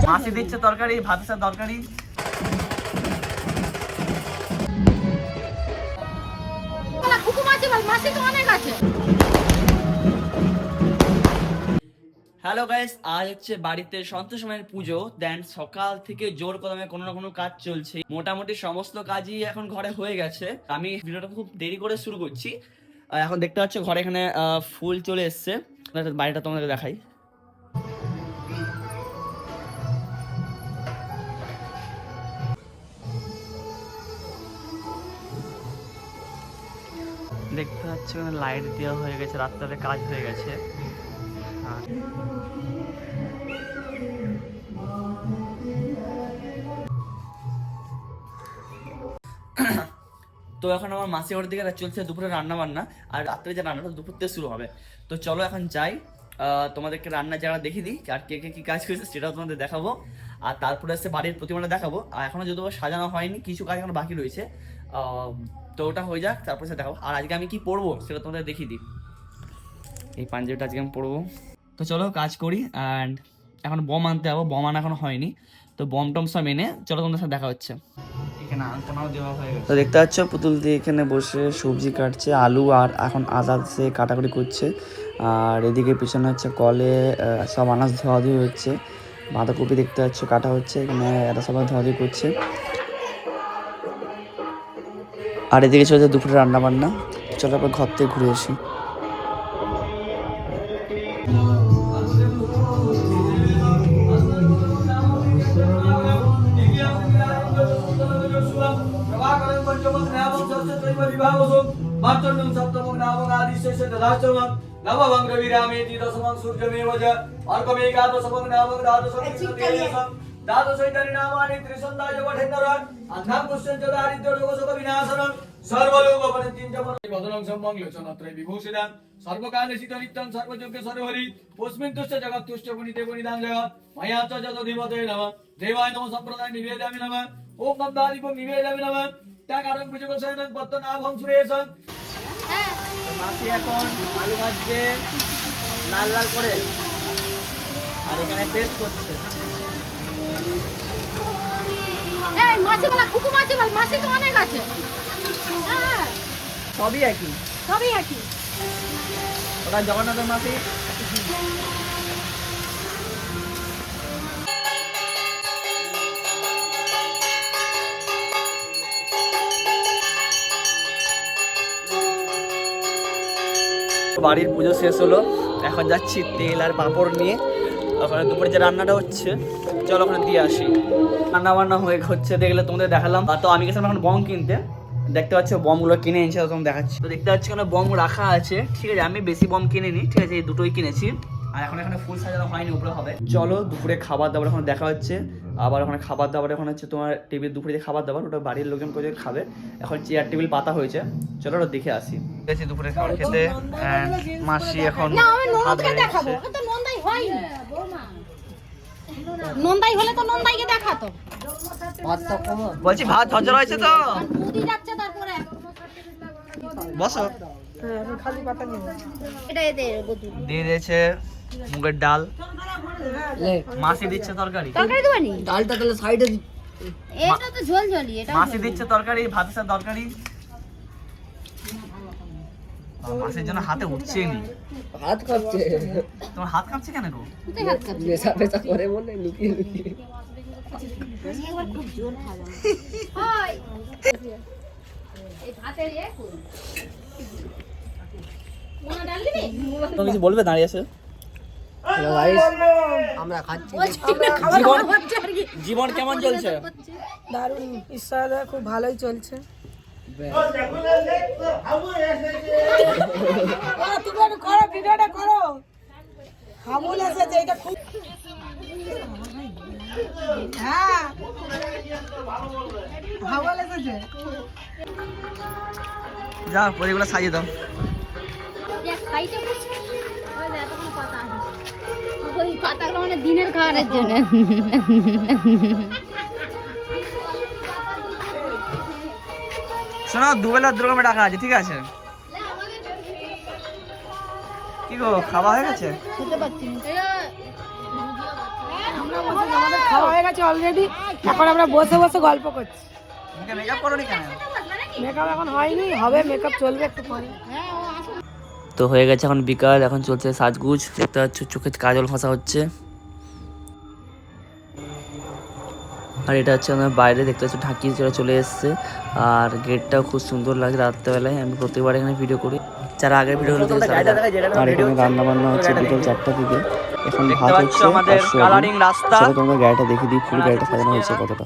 মাসি দিচ্ছে তরকারি, ভাতের সাথে তরকারি। হ্যালো গাইস, আজ হচ্ছে বাড়িতে সন্তোষ মায়ের পুজো। দেন সকাল থেকে জোর কদমে কোনো না কোনো কাজ চলছে। মোটামুটি সমস্ত কাজই এখন ঘরে হয়ে গেছে। আমি ভিডিওটা খুব দেরি করে শুরু করছি। এখন দেখতে পাচ্ছ ঘরে এখানে ফুল চলে এসছে। বাড়িটা তোমাদেরকে দেখাই। দেখতে পাচ্ছ লাইট দেওয়া হয়ে গেছে, রাত্রে কাজ হয়ে গেছে। তো এখন আমার মাসি ঘরের দিকে চলছে দুপুরে রান্না বান্না, আর রাত্রে যে রান্নাটা দুপুর থেকে শুরু হবে। তো চলো এখন যাই, তোমাদেরকে রান্না যারা দেখিয়ে দিই, আর কে কে কি কাজ করেছে সেটাও তোমাদের দেখাবো। আর তারপরে এসে বাড়ির প্রতিমাটা দেখাবো। আর এখনো যদিও সাজানো হয়নি, কিছু কাজ এখন বাকি রয়েছে। তো ওটা হয়ে যাক, তারপরে সে দেখাবো। আর আজকে আমি কি পরবো সেটা তোমাদের দেখিয়ে দিই। এই পাঞ্জাবিটা আজকে আমি পরবো। তো চলো কাজ করি। অ্যান্ড এখন বম আনতে যাবো, বম আনা এখনো হয়নি। তো বম টম সব এনে চলো তোমাদের সাথে দেখা হচ্ছে। তো দেখতে পাচ্ছ পুতুল দিয়ে এখানে বসে সবজি কাটছে, আলু আর এখন আদা সে কাটাকুটি করছে। আর এদিকে পিছনে হচ্ছে কলে সব আনাজ ধোয়াধুয়ি হচ্ছে। বাঁধাকপি দেখতে পাচ্ছ কাটা হচ্ছে, এখানে এরা সবাই ধোয়াধুয়ি করছে। আর এদিকে চলছে দুপুরে রান্না বান্না। চলো আবার ঘর থেকে ঘুরে আসি। সর্বকালে শীতনিত্যং সর্বযজ্ঞ সর্বহরি পুষ্মিন তুষ্ট জগৎ তুষ্ট গুণিতে গুণিদান জগৎ ময়া চ যত ধীমতে নমঃ দেবায় নমঃ সম্প্রদায় নিবেদয়ামি নমঃ ওম নন্দাদিপং নিবেদয়ামি নমঃ ত্যাগারং ভুজগসেনং পদ্মনাভং সুরেশং। মাসি এখন আলু ভাজছে লাল লাল করে, আর এখানে পেস্ট করছে। এই মাছি বলা কুকু মাছি বল, মাছি তো অনেক আছে। হ্যাঁ সবই একই, সবই একই। ওটা জগন্নাথের মাসি। বাড়ির পুজো শেষ হলো, এখন যাচ্ছি তেল আর পাঁপড় নিয়ে ওখানে দুপুরে যে রান্নাটা হচ্ছে চলো ওখানে দিয়ে আসি। রান্না বান্না হচ্ছে দেখলে তোমাদের দেখালাম। তো আমি গেছিলাম এখন বম কিনতে, দেখতে পাচ্ছ বমগুলো কিনে এনেছি, তখন দেখাচ্ছি। তো দেখতে পাচ্ছি ওখানে বম রাখা আছে, ঠিক আছে। আমি বেশি বম কিনিনি, ঠিক আছে, এই দুটোই কিনেছি। আর এখন এখানে ফুল সাজানো হয়নি, উপরে হবে। চলো দুপুরে খাবার দাবার এখন দেখা হচ্ছে। আবার ওখানে খাবার দাবার এখন হচ্ছে তোমার টেবিল, দুপুরে যে খাবার দাবার ওটা বাড়ির লোকজন করে খাবে। এখন চেয়ার টেবিল পাতা হয়েছে, চলো ওটা দেখে আসি। ঠিক আছে, দুপুরে খাবার খেতে মাসি এখন দেখাবো তো নন্দাই হয়নি। নন্দাই হলে তো নন্দাইকে দেখাতো। বলছি ভাত ঝরঝর হয়েছে তো, মুদি যাচ্ছে তারপরে বসো। খালি পাতা নিয়ে এটা এতে দিয়ে দিয়েছে মুগের ডাল, মাসি দিচ্ছে তরকারি। তরকারি দেবানি ডালটা তাহলে সাইডে, এটা তো ঝোল ঝোলি, এটা মাসি দিচ্ছে তরকারি, ভাতের সাথে তরকারি। মাসির জন্য হাতে উঠছেই নি। হাত কাঁপছে। তোমার হাত কাঁপছে কেন গো? কোথায় হাত কাটছে? নেশা পেশা করে বলে লুকিয়ে লুকিয়ে। একবার খুব জোর খাওয়া হয় এই ভাতের ইয়ে কই মোনা ডাল দিবি? তুমি কিছু বলবে দাঁড়িয়ে আছে? হ্যালো গাইস, আমরা খাচ্ছি। জীবন জীবন কেমন চলছে? দারুণ, ঈশ্বর খুব ভালোই চলছে। করো ভিডিওটা করো, হামুল এসেছে এটা খুব। হ্যাঁ হামুল এসেছে। যা পরিগুলো সাজিয়ে দাও। এক সাইডে ওই এতগুলো পাতা আছে, ওই পাতাগুলো মানে দিনের খাবারের জন্য। শোনো, দুবেলা দুরকমের টাকা আছে, ঠিক আছে? কি গো, খাওয়া হয়ে গেছে? খেতে পাচ্ছি না। আমরা আমাদের খাওয়া হয়ে গেছে অলরেডি, এখন আমরা বসে বসে গল্প করছি। মেকআপ করোনি কেন? মেকআপ এখন হয়নি, হবে, মেকআপ চলবে একটু পরে। তো হয়ে গেছে এখন বিকাল, এখন চলছে সাজগুজ, দেখতে পাচ্ছ চোখে কাজল ঘষা হচ্ছে। আর এটা হচ্ছে আমার বাইরে দেখতে পাচ্ছ ঢাকি চলে এসছে, আর গেটটাও খুব সুন্দর লাগে রাত্রেবেলায়। আমি প্রত্যেকবার এখানে ভিডিও করি, যারা আগের ভিডিওগুলো দেখেছে। আর এখানে রান্না বান্না হচ্ছে বিকেল 4টা থেকে, এখন ভাত হচ্ছে আমাদের কালারিং রাস্তা। চলো তোমরা গাড়িটা দেখে দিই, ফুল গাড়িটা সাজানো হয়েছে কতটা।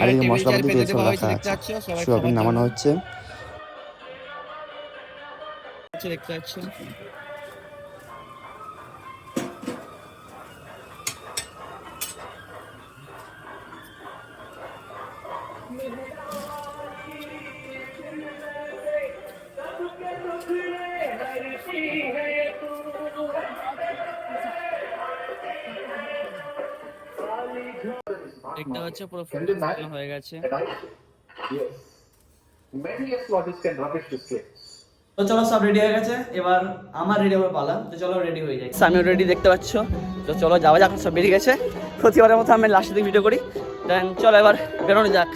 আর এই মশলাপাতি দিয়ে সব রাখা আছে, সোয়াবিন নামানো হচ্ছে। দেখতে পাচ্ছ দেখতে পাচ্ছ পুরো ফুল হয়ে গেছে। তো চলো সব রেডি হয়ে গেছে, এবার আমার রেডি হওয়ার পালা। তো চলো রেডি হয়ে যাই। আমিও রেডি দেখতে পাচ্ছ। তো চলো যাওয়া যাক, সব বেরিয়ে গেছে। প্রতিবারের মতো আমি লাস্টের দিকে ভিডিও করি। দেন চলো এবার বেরোনো যাক।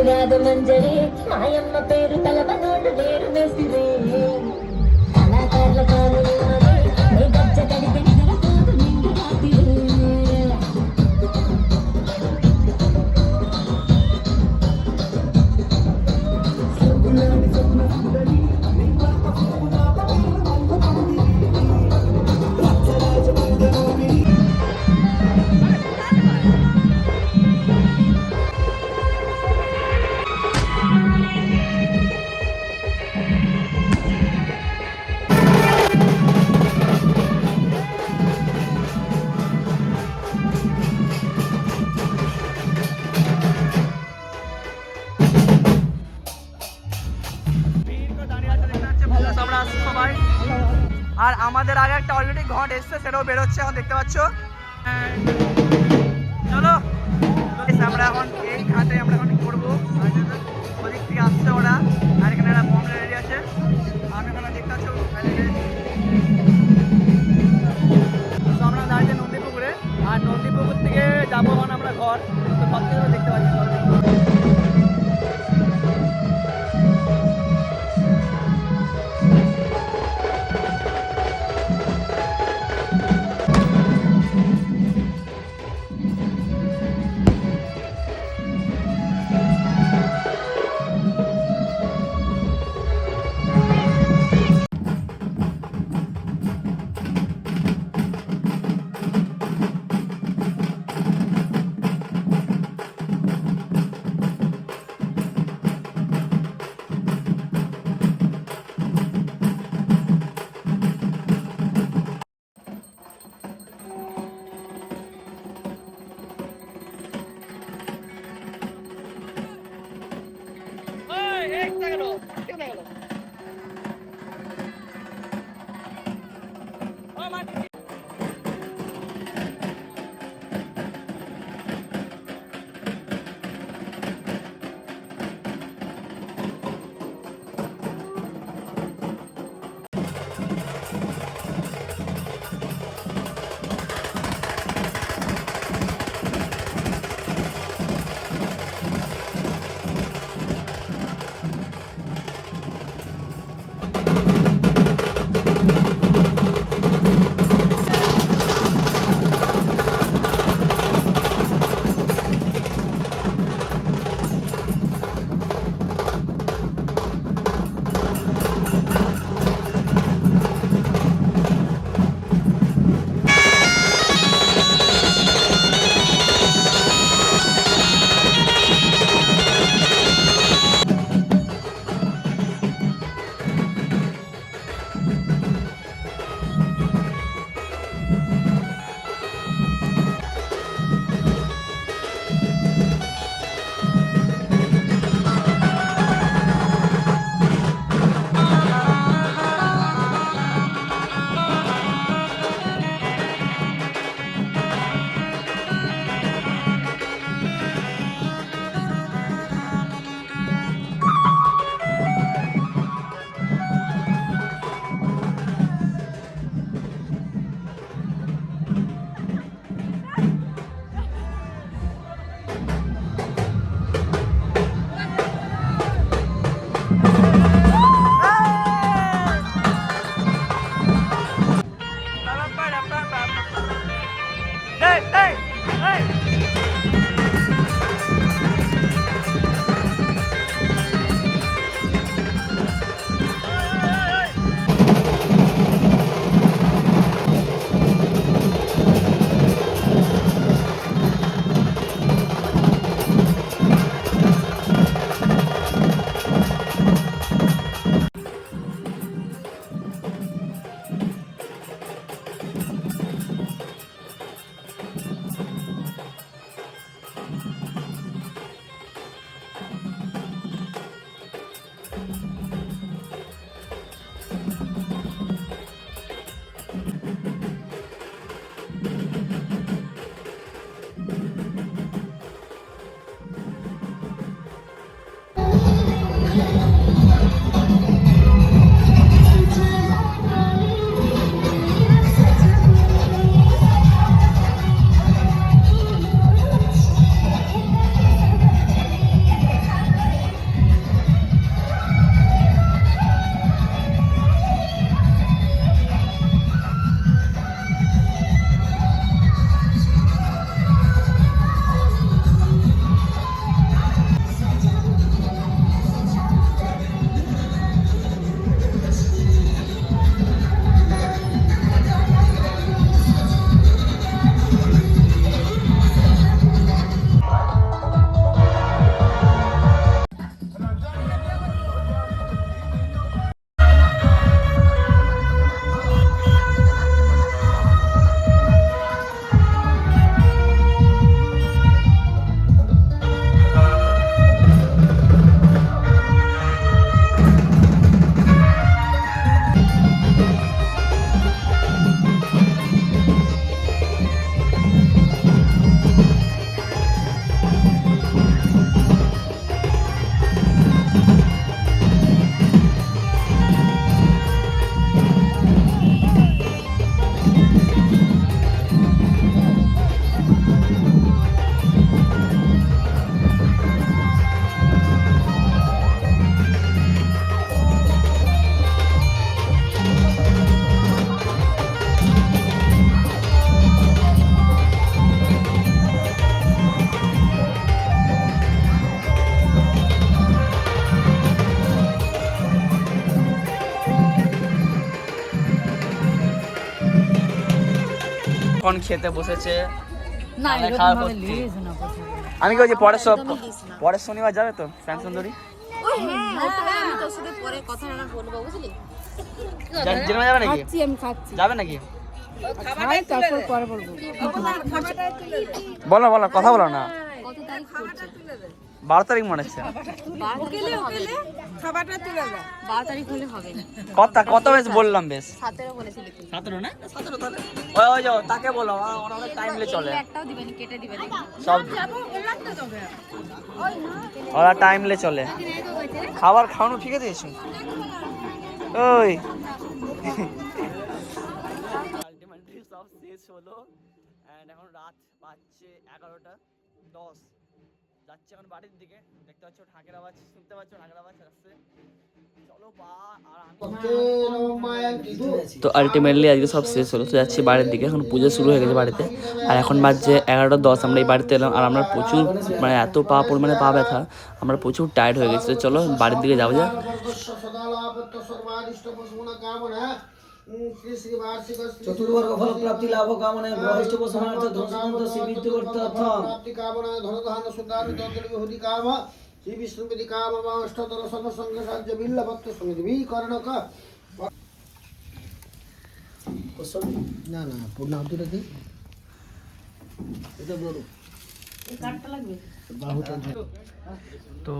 రాజమండ్రి మాయమ్మ పేరు తలపనోడు వేరు వేసిరే కళాకారుల కాలు గజ్జ కడితే నిద్రపోదు నిండు రాత్రి আর আমাদের আগে একটা অলরেডি ঘট এসছে, সেটাও বেরোচ্ছে এখন দেখতে পাচ্ছ। চলো আমরা এখন এই ঘাটে আমরা এখন করবো, ওদিক থেকে আসছে ওরা। আর এখানে একটা বম রেডি আছে, আমি এখানে দেখতে পাচ্ছ। তো আমরা দাঁড়িয়ে নন্দীপুকুরে, আর নন্দীপুকুর থেকে যাবো এখন আমরা ঘর। তো ঘর থেকে দেখতে পাচ্ছি। এখন খেতে বসেছে, খাওয়া ভর্তি। আমি কি বলছি পরের শনিবার যাবে তো ফ্যান সুন্দরী? জেনে যাবে নাকি? যাবে নাকি? বলো বলো, কথা বলো না। 12 তারিখ মনে হচ্ছে। কত বেশ বললাম, বেশ 17 না? 17 তাহলে ওই যাও, তাকে বলো, অনেক টাইম লে চলে, সব ওরা টাইম লে চলে। খাবার খাওয়ানো ঠিক আছে? ওই আলটিমেটলি সব শেষ হলো, এন্ড এখন রাত বাজছে 11:10। যাচ্ছে এখন বাড়ির দিকে। দেখতে পাচ্ছ ঢাকের আওয়াজ, শুনতে পাচ্ছ ঢাকের আওয়াজ আসছে। চলো বা। তো আলটিমেটলি আজকে সব শেষ হলো, তো যাচ্ছি বাড়ির দিকে। এখন পুজো শুরু হয়ে গেছে বাড়িতে, আর এখন বাজছে 11:10। আমরা এই বাড়িতে এলাম, আর আমরা প্রচুর মানে এত পরিমাণে পা ব্যথা, আমরা প্রচুর টায়ার্ড হয়ে গেছি। তো চলো বাড়ির দিকে যাওয়া যাক। চতুর্বর্গ ফল প্রাপ্তি লাভ কামনায় গ্রহিষ্ঠ বসনার্থ ধনসন্ত সিবিদ্ধ করতার্থম প্রাপ্তি কামনায় ধনধান্য সুদারিত বিহুতি কাম শ্রী বিষ্ণুপতি কাম অষ্টতর সর্বসঙ্গ সাহায্য বিল্লভত্ব সমিতি বিকর্ণক। না না পূর্ণাহুতিটা কি এটা বড় এই কাটটা লাগবে বাহুটা। তো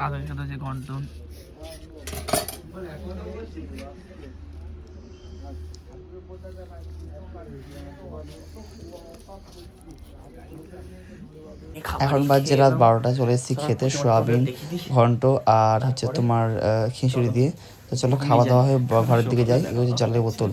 আগের সাথে যে ঘন্ট এখন বাজছে রাত 12টা, চলে এসেছি খেতে সোয়াবিন ঘন্ট আর হচ্ছে তোমার খিচুড়ি দিয়ে। তো চলো খাওয়া দাওয়া হয়ে ঘরের দিকে যাই। এই হচ্ছে জলের বোতল।